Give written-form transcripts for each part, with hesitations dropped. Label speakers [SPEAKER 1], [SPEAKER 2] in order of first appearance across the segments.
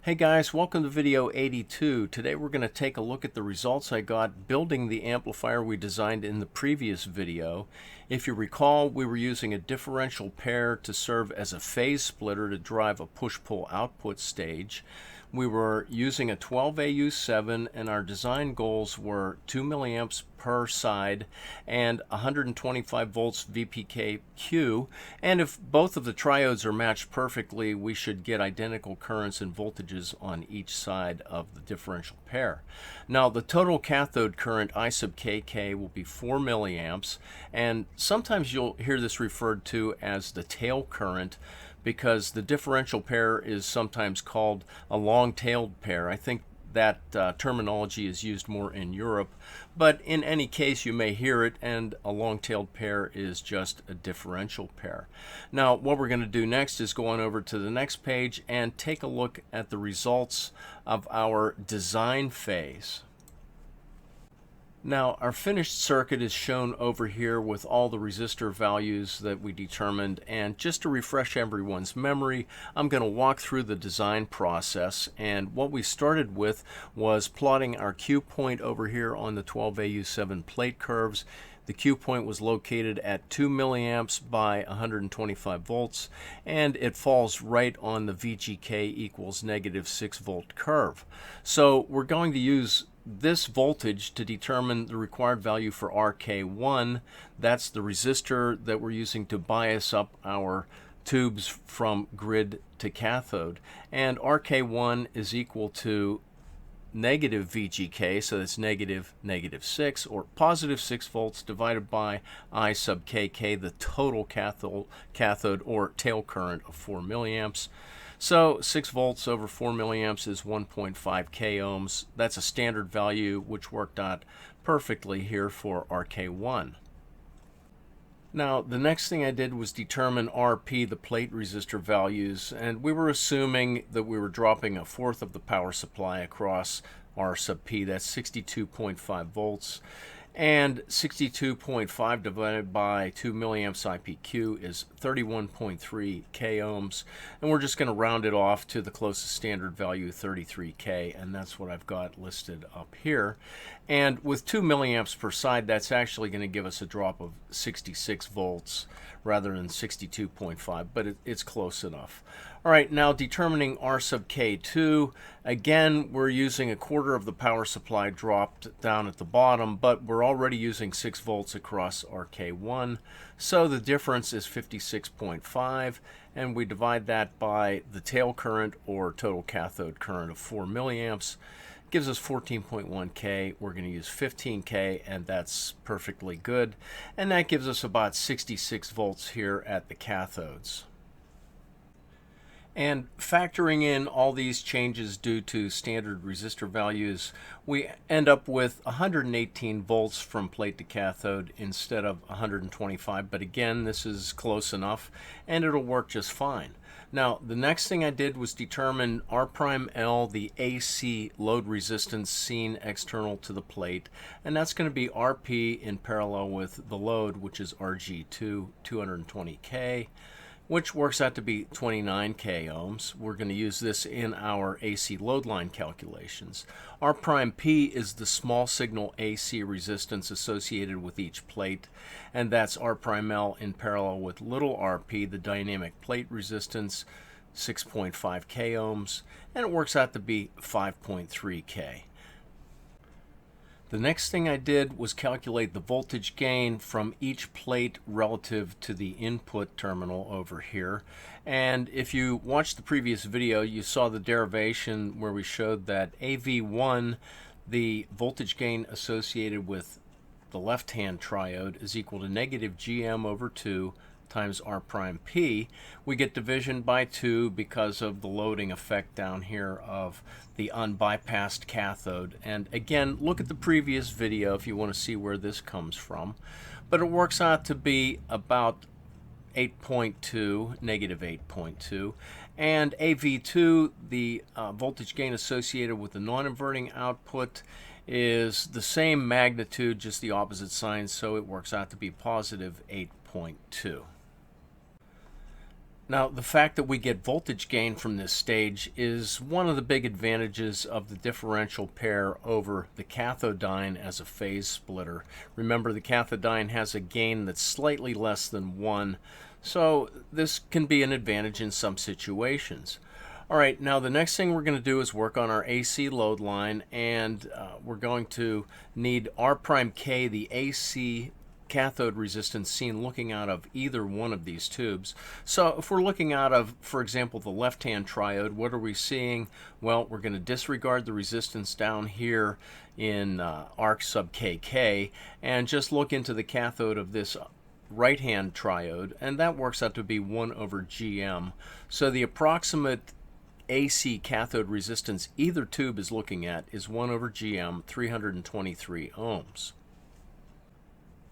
[SPEAKER 1] Hey guys, welcome to video 82. Today we're going to take a look at the results I got building the amplifier we designed in the previous video. If you recall, we were using a differential pair to serve as a phase splitter to drive a push-pull output stage. We were using a 12AU7 and our design goals were 2 milliamps per side and 125 volts VPKQ, and if both of the triodes are matched perfectly, we should get identical currents and voltages on each side of the differential pair. Now the total cathode current I sub kk will be 4 milliamps, and sometimes you'll hear this referred to as the tail current, because the differential pair is sometimes called a long-tailed pair. I think that terminology is used more in Europe, but in any case you may hear it, and a long-tailed pair is just a differential pair. Now what we're going to do next is go on over to the next page and take a look at the results of our design phase. Now our finished circuit is shown over here with all the resistor values that we determined, and just to refresh everyone's memory, I'm going to walk through the design process. And what we started with was plotting our Q point over here on the 12AU7 plate curves. The Q point was located at 2 milliamps by 125 volts, and it falls right on the VGK equals -6 volt curve. So we're going to use this voltage to determine the required value for RK1. That's the resistor that we're using to bias up our tubes from grid to cathode. And RK1 is equal to negative VGK, so that's -6, or +6 volts divided by I sub kk, the total cathode or tail current of 4 milliamps. So 6 volts over 4 milliamps is 1.5 k ohms. That's a standard value which worked out perfectly here for RK1. Now the next thing I did was determine RP, the plate resistor values, and we were assuming that we were dropping a fourth of the power supply across R sub P. That's 62.5 volts. And 62.5 divided by 2 milliamps IPQ is 31.3 k ohms. And we're just going to round it off to the closest standard value, 33k, and that's what I've got listed up here. And with 2 milliamps per side, that's actually going to give us a drop of 66 volts rather than 62.5, but it's close enough. All right, now determining R sub K2. Again, we're using a quarter of the power supply dropped down at the bottom, but we're already using 6 volts across RK1, so the difference is 56.5, and we divide that by the tail current or total cathode current of 4 milliamps. Gives us 14.1k. We're going to use 15k, and that's perfectly good. And that gives us about 66 volts here at the cathodes. And factoring in all these changes due to standard resistor values, we end up with 118 volts from plate to cathode instead of 125. But again, this is close enough, and it'll work just fine. Now, the next thing I did was determine R'(L), the AC load resistance seen external to the plate, and that's going to be RP in parallel with the load, which is RG2, 220k, which works out to be 29k ohms. We're going to use this in our AC load line calculations. R'(P) is the small signal AC resistance associated with each plate, and that's R'(L) in parallel with little rp, the dynamic plate resistance, 6.5k ohms, and it works out to be 5.3k. The next thing I did was calculate the voltage gain from each plate relative to the input terminal over here. And if you watched the previous video, you saw the derivation where we showed that AV1, the voltage gain associated with the left-hand triode, is equal to -GM over 2 times R'(P). We get division by 2 because of the loading effect down here of the unbypassed cathode. And again, look at the previous video if you want to see where this comes from. But it works out to be about 8.2, -8.2. And AV2, the voltage gain associated with the non-inverting output, is the same magnitude, just the opposite sign, so it works out to be +8.2. Now, the fact that we get voltage gain from this stage is one of the big advantages of the differential pair over the cathodyne as a phase splitter. Remember, the cathodyne has a gain that's slightly less than 1, so this can be an advantage in some situations. All right, now the next thing we're going to do is work on our AC load line, and we're going to need R prime K, the AC cathode resistance seen looking out of either one of these tubes. So if we're looking out of, for example, the left-hand triode, what are we seeing? Well, we're going to disregard the resistance down here in arc sub KK and just look into the cathode of this right-hand triode, and that works out to be 1 over GM. So the approximate AC cathode resistance either tube is looking at is 1 over GM, 323 ohms.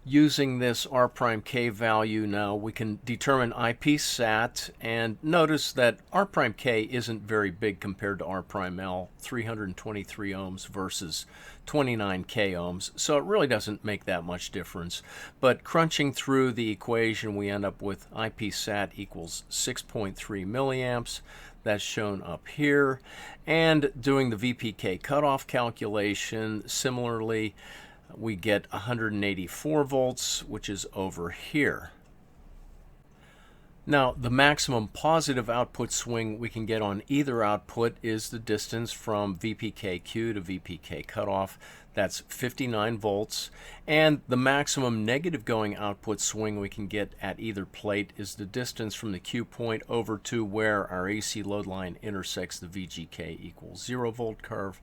[SPEAKER 1] Using this R prime K value now, we can determine IP sat, and notice that R prime K isn't very big compared to R prime L, 323 ohms versus 29 K ohms, so it really doesn't make that much difference. But crunching through the equation, we end up with IP sat equals 6.3 milliamps. That's shown up here. And doing the VPK cutoff calculation, similarly, we get 184 volts, which is over here. Now, the maximum positive output swing we can get on either output is the distance from VPKQ to VPK cutoff. That's 59 volts. And the maximum negative going output swing we can get at either plate is the distance from the Q point over to where our AC load line intersects the VGK equals 0 volt curve.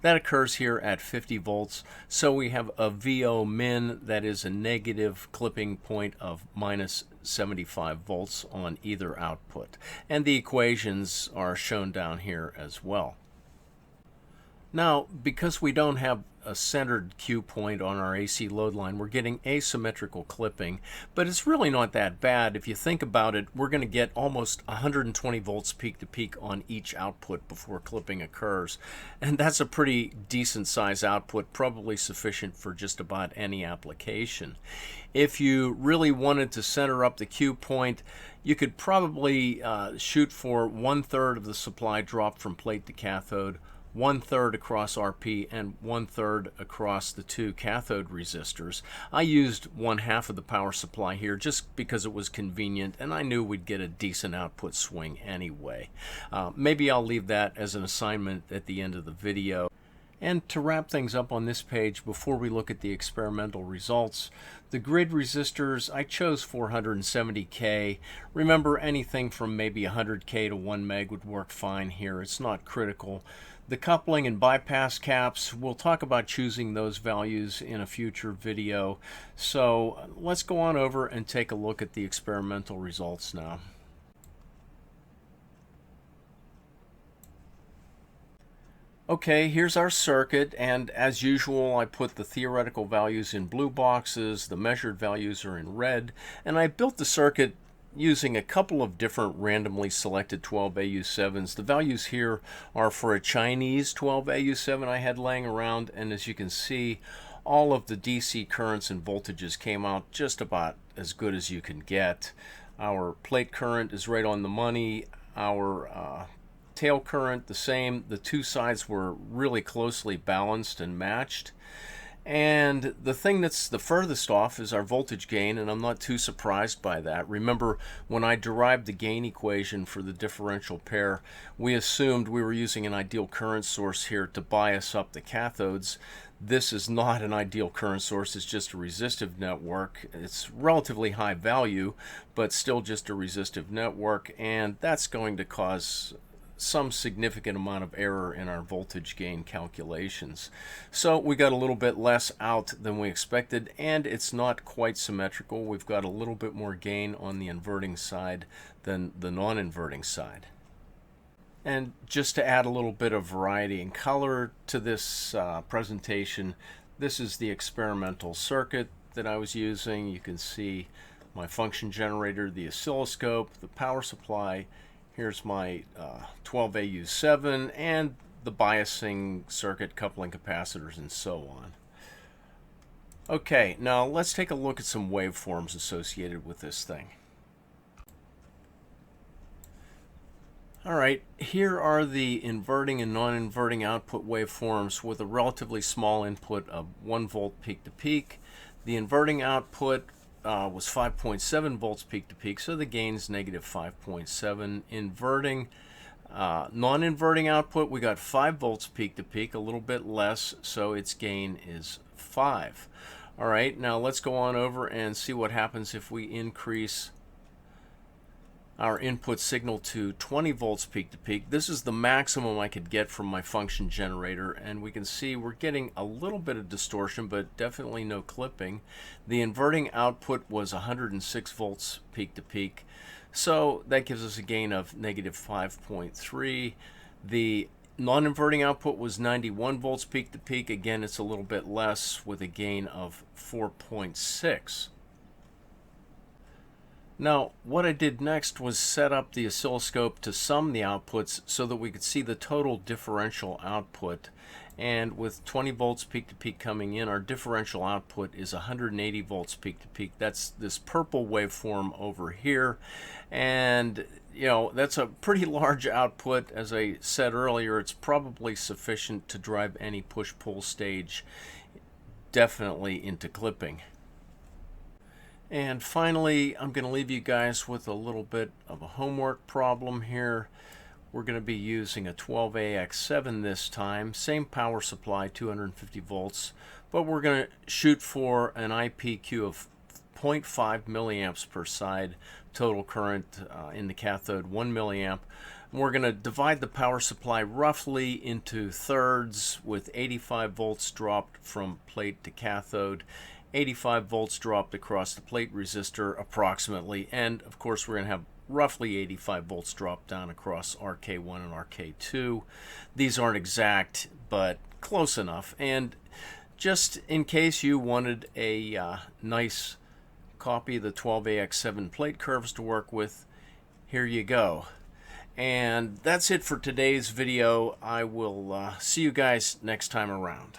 [SPEAKER 1] That occurs here at 50 volts, so we have a VO min that is a negative clipping point of minus 75 volts on either output. And the equations are shown down here as well. Now, because we don't have a centered Q point on our AC load line, we're getting asymmetrical clipping, but it's really not that bad. If you think about it, we're going to get almost 120 volts peak to peak on each output before clipping occurs. And that's a pretty decent size output, probably sufficient for just about any application. If you really wanted to center up the Q point, you could probably shoot for 1/3 of the supply drop from plate to cathode, 1/3 across RP, and 1/3 across the two cathode resistors. I used 1/2 of the power supply here just because it was convenient, and I knew we'd get a decent output swing anyway. Maybe I'll leave that as an assignment at the end of the video. And to wrap things up on this page, before we look at the experimental results, the grid resistors, I chose 470K. Remember, anything from maybe 100K to 1 meg would work fine here. It's not critical. The coupling and bypass caps, we'll talk about choosing those values in a future video. So let's go on over and take a look at the experimental results now. Okay, here's our circuit, and as usual, I put the theoretical values in blue boxes, the measured values are in red, and I built the circuit using a couple of different randomly selected 12AU7s. The values here are for a Chinese 12AU7 I had laying around, and as you can see, all of the DC currents and voltages came out just about as good as you can get. Our plate current is right on the money. Our tail current the same. The two sides were really closely balanced and matched. And the thing that's the furthest off is our voltage gain, and I'm not too surprised by that. Remember, when I derived the gain equation for the differential pair, we assumed we were using an ideal current source here to bias up the cathodes. This is not an ideal current source, it's just a resistive network. It's relatively high value, but still just a resistive network, and that's going to cause some significant amount of error in our voltage gain calculations. So we got a little bit less out than we expected, and it's not quite symmetrical. We've got a little bit more gain on the inverting side than the non-inverting side. And just to add a little bit of variety and color to this presentation, this is the experimental circuit that I was using. You can see my function generator, the oscilloscope, the power supply. Here's my 12AU7 and the biasing circuit, coupling capacitors, and so on. Okay, now let's take a look at some waveforms associated with this thing. All right, here are the inverting and non-inverting output waveforms with a relatively small input of 1 volt peak to peak. The inverting output was 5.7 volts peak to peak, so the gain's negative 5.7. Inverting, non-inverting output, we got 5 volts peak to peak, a little bit less, so its gain is 5. All right, now let's go on over and see what happens if we increase our input signal to 20 volts peak to peak. This is the maximum I could get from my function generator, and we can see we're getting a little bit of distortion, but definitely no clipping. The inverting output was 106 volts peak to peak, so that gives us a gain of negative 5.3. The non-inverting output was 91 volts peak to peak. Again, it's a little bit less with a gain of 4.6. Now, what I did next was set up the oscilloscope to sum the outputs so that we could see the total differential output. And with 20 volts peak to peak coming in, our differential output is 180 volts peak to peak. That's this purple waveform over here. And, you know, that's a pretty large output. As I said earlier, it's probably sufficient to drive any push-pull stage definitely into clipping. And finally, I'm going to leave you guys with a little bit of a homework problem here. We're going to be using a 12AX7 this time, same power supply, 250 volts, but we're going to shoot for an IPQ of 0.5 milliamps per side, total current in the cathode 1 milliamp. And we're going to divide the power supply roughly into thirds, with 85 volts dropped from plate to cathode, 85 volts dropped across the plate resistor approximately, and of course we're going to have roughly 85 volts dropped down across RK1 and RK2. These aren't exact, but close enough. And just in case you wanted a nice copy of the 12AX7 plate curves to work with, here you go. And that's it for today's video. I will see you guys next time around.